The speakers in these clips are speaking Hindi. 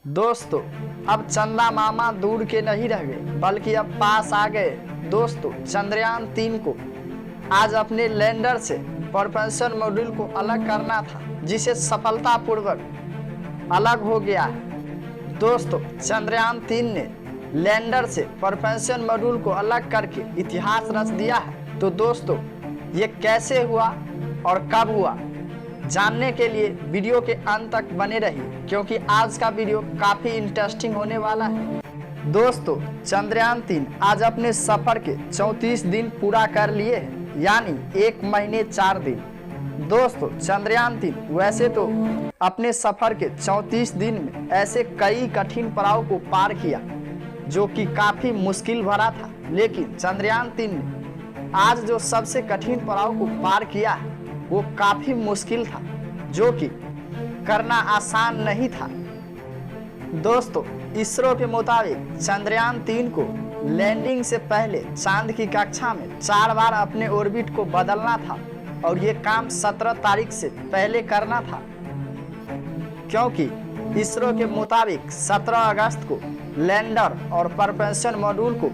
दोस्तों, अब चंदा मामा दूर के नहीं रह गए बल्कि अब पास आ गए। दोस्तों, चंद्रयान 3 को आज अपने लैंडर से प्रोपल्शन मॉड्यूल को अलग करना था, जिसे सफलतापूर्वक अलग हो गया है। दोस्तों, चंद्रयान 3 ने लैंडर से प्रोपल्शन मॉड्यूल को अलग करके इतिहास रच दिया है। तो दोस्तों, ये कैसे हुआ और कब हुआ, जानने के लिए वीडियो के अंत तक बने रहिए, क्योंकि आज का वीडियो काफी इंटरेस्टिंग होने वाला है। दोस्तों, चंद्रयान 3 आज अपने सफर के 34 दिन पूरा कर लिए हैं, यानी 1 महीने 4 दिन। दोस्तों, चंद्रयान 3 वैसे तो अपने सफर के 34 दिन में ऐसे कई कठिन पड़ाव को पार किया जो कि काफी मुश्किल भरा था, लेकिन चंद्रयान 3 ने आज जो सबसे कठिन पड़ाव को पार किया है वो काफी मुश्किल था, जो कि करना आसान नहीं था। दोस्तों, इसरो के मुताबिक चंद्रयान 3 को लैंडिंग से पहले चांद की कक्षा में 4 बार अपने ऑर्बिट को बदलना था और ये काम 17 तारीख से पहले करना था, क्योंकि इसरो के मुताबिक 17 अगस्त को लैंडर और प्रोपल्शन मॉड्यूल को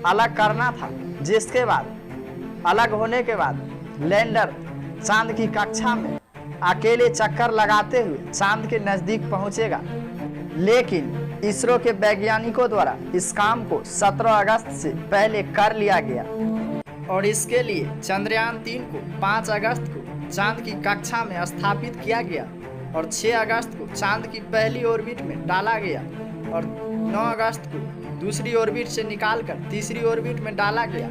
अलग करना था, जिसके बाद अलग होने के बाद लैंडर चांद की कक्षा में अकेले चक्कर लगाते हुए चांद के नजदीक पहुंचेगा। लेकिन इसरो के वैज्ञानिकों द्वारा इस काम को 17 अगस्त से पहले कर लिया गया और इसके लिए चंद्रयान 3 को 5 अगस्त को चांद की कक्षा में स्थापित किया गया और 6 अगस्त को चांद की पहली ऑर्बिट में डाला गया और 9 अगस्त को दूसरी ऑर्बिट से निकालकर तीसरी ऑर्बिट में डाला गया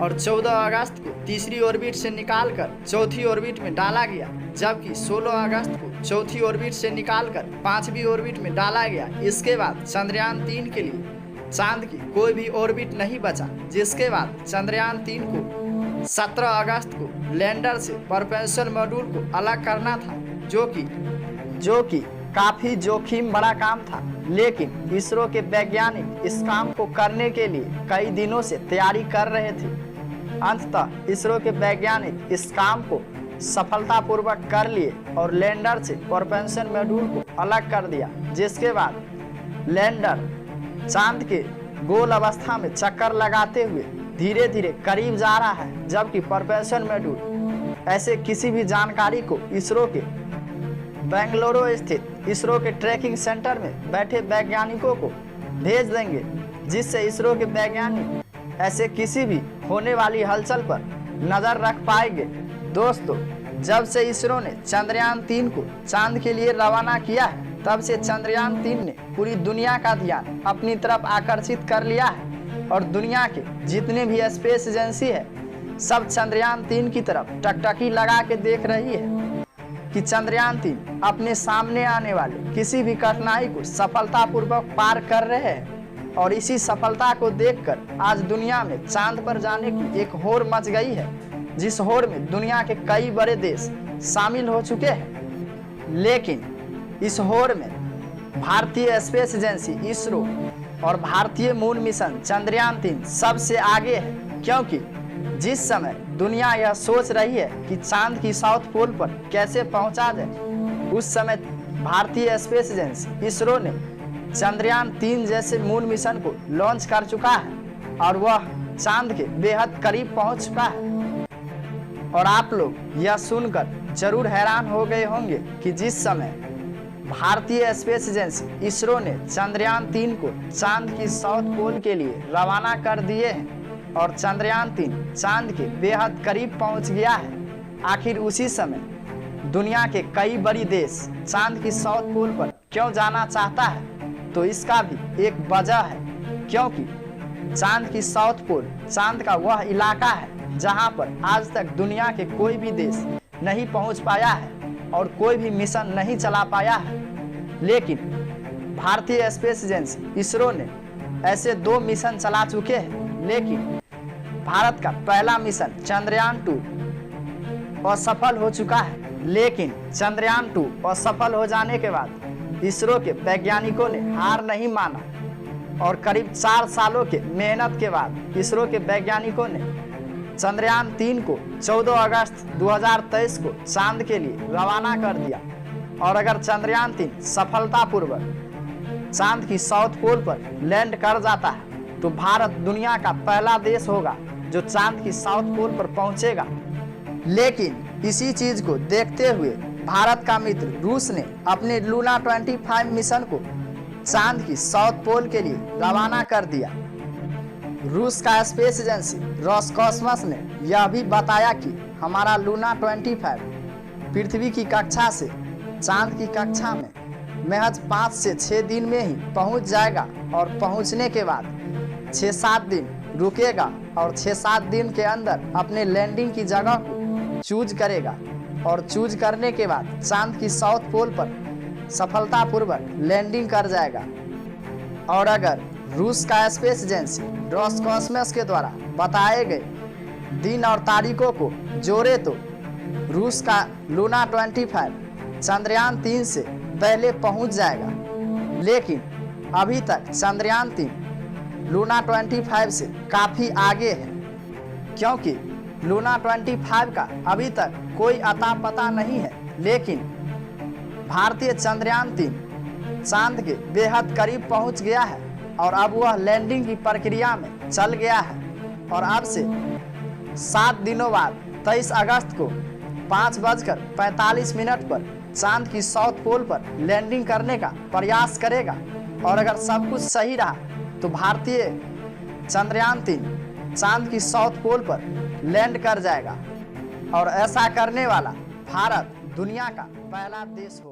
और 14 अगस्त को तीसरी ऑर्बिट से निकालकर चौथी ऑर्बिट में डाला गया, जबकि 16 अगस्त को चौथी ऑर्बिट से निकालकर 5वीं ऑर्बिट में डाला गया। इसके बाद चंद्रयान 3 के लिए चांद की कोई भी ऑर्बिट नहीं बचा, जिसके बाद चंद्रयान 3 को 17 अगस्त को लैंडर से प्रोपल्शन मॉड्यूल को अलग करना था, जो कि काफी जोखिम भरा काम था। लेकिन इसरो के वैज्ञानिक इस काम को करने के लिए कई दिनों से तैयारी कर रहे थे। अंततः इसरो के वैज्ञानिक इस काम को सफलतापूर्वक कर लिए और लैंडर से प्रोपल्शन मॉड्यूल को अलग कर दिया, जिसके बाद लैंडर चांद के गोल अवस्था में चक्कर लगाते हुए धीरे धीरे करीब जा रहा है, जबकि प्रोपल्शन मॉड्यूल ऐसे किसी भी जानकारी को इसरो के बेंगलुरु स्थित इसरो के ट्रैकिंग सेंटर में बैठे वैज्ञानिकों को भेज देंगे, जिससे इसरो के वैज्ञानिक ऐसे किसी भी होने वाली हलचल पर नजर रख पाएंगे। दोस्तों, जब से इसरो ने चंद्रयान 3 को चांद के लिए रवाना किया है, तब से चंद्रयान 3 ने पूरी दुनिया का ध्यान अपनी तरफ आकर्षित कर लिया है और दुनिया के जितने भी स्पेस एजेंसी है सब चंद्रयान 3 की तरफ टकटकी लगा के देख रही है कि चंद्रयान 3 अपने सामने आने वाले किसी भी कठिनाई को सफलतापूर्वक पार कर रहे हैं। और इसी सफलता को देखकर आज दुनिया में चांद पर जाने की एक होड़ मच गई है, जिस होड़ में दुनिया के कई बड़े देश शामिल हो चुके हैं। लेकिन इस होड़ में भारतीय स्पेस एजेंसी इसरो और भारतीय मून मिशन चंद्रयान 3 सबसे आगे है, क्योंकि जिस समय दुनिया यह सोच रही है कि चांद की साउथ पोल पर कैसे पहुंचा जाए, उस समय भारतीय स्पेस एजेंसी इसरो ने चंद्रयान 3 जैसे मून मिशन को लॉन्च कर चुका है और वह चांद के बेहद करीब पहुंच चुका है। और आप लोग यह सुनकर जरूर हैरान हो गए होंगे कि जिस समय भारतीय स्पेस एजेंसी इसरो ने चंद्रयान 3 को चांद की साउथ पोल के लिए रवाना कर दिए हैं और चंद्रयान 3 चांद के बेहद करीब पहुंच गया है, आखिर उसी समय दुनिया के कई बड़ी देश चांद की साउथ पोल पर क्यों जाना चाहता है, तो इसका भी एक वजह है, क्योंकि चांद की साउथ पोल चांद का वह इलाका है जहां पर आज तक दुनिया के कोई भी देश नहीं पहुंच पाया है और कोई भी मिशन नहीं चला पाया है। लेकिन भारतीय स्पेस एजेंसी इसरो ने ऐसे 2 मिशन चला चुके हैं, लेकिन भारत का पहला मिशन चंद्रयान 2 असफल हो चुका है। लेकिन चंद्रयान 2 असफल हो जाने के बाद इसरो के वैज्ञानिकों ने हार नहीं माना और करीब 4 सालों के मेहनत के बाद इसरो के वैज्ञानिकों ने चंद्रयान 3 को 14 अगस्त 2023 को चांद के लिए रवाना कर दिया। और अगर चंद्रयान 3 सफलतापूर्वक चांद की साउथ पोल पर लैंड कर जाता है तो भारत दुनिया का पहला देश होगा जो चांद की साउथ पोल पर पहुंचेगा। लेकिन इसी चीज को देखते हुए भारत का मित्र रूस ने अपने लूना 25 मिशन को चांद की साउथ पोल के लिए रवाना कर दिया। रूस का स्पेस एजेंसी रोसकॉस्मोस ने यह भी बताया कि हमारा लूना 25 पृथ्वी की कक्षा से चांद की कक्षा में महज 5 से 6 दिन में ही पहुंच जाएगा और पहुंचने के बाद 6-7 दिन रुकेगा और 6-7 दिन के अंदर अपने लैंडिंग की जगह को चूज करेगा और चूज करने के बाद चांद की साउथ पोल पर सफलतापूर्वक लैंडिंग कर जाएगा। और अगर रूस का स्पेस एजेंसी रोसकॉस्मोस के द्वारा बताए गए दिन और तारीखों को जोड़े तो रूस का लूना 25 चंद्रयान 3 से पहले पहुंच जाएगा। लेकिन अभी तक चंद्रयान 3 लूना 25 से काफी आगे है, क्योंकि लूना 25 का अभी तक कोई अता पता नहीं है। लेकिन भारतीय चंद्रयान 3 चांद के बेहद करीब पहुंच गया है और अब वह लैंडिंग की प्रक्रिया में चल गया है और अब से 7 दिनों बाद 23 अगस्त को 5:45 पर चांद की साउथ पोल पर लैंडिंग करने का प्रयास करेगा। और अगर सब कुछ सही रहा तो भारतीय चंद्रयान 3 चांद की साउथ पोल पर लैंड कर जाएगा और ऐसा करने वाला भारत दुनिया का पहला देश होगा।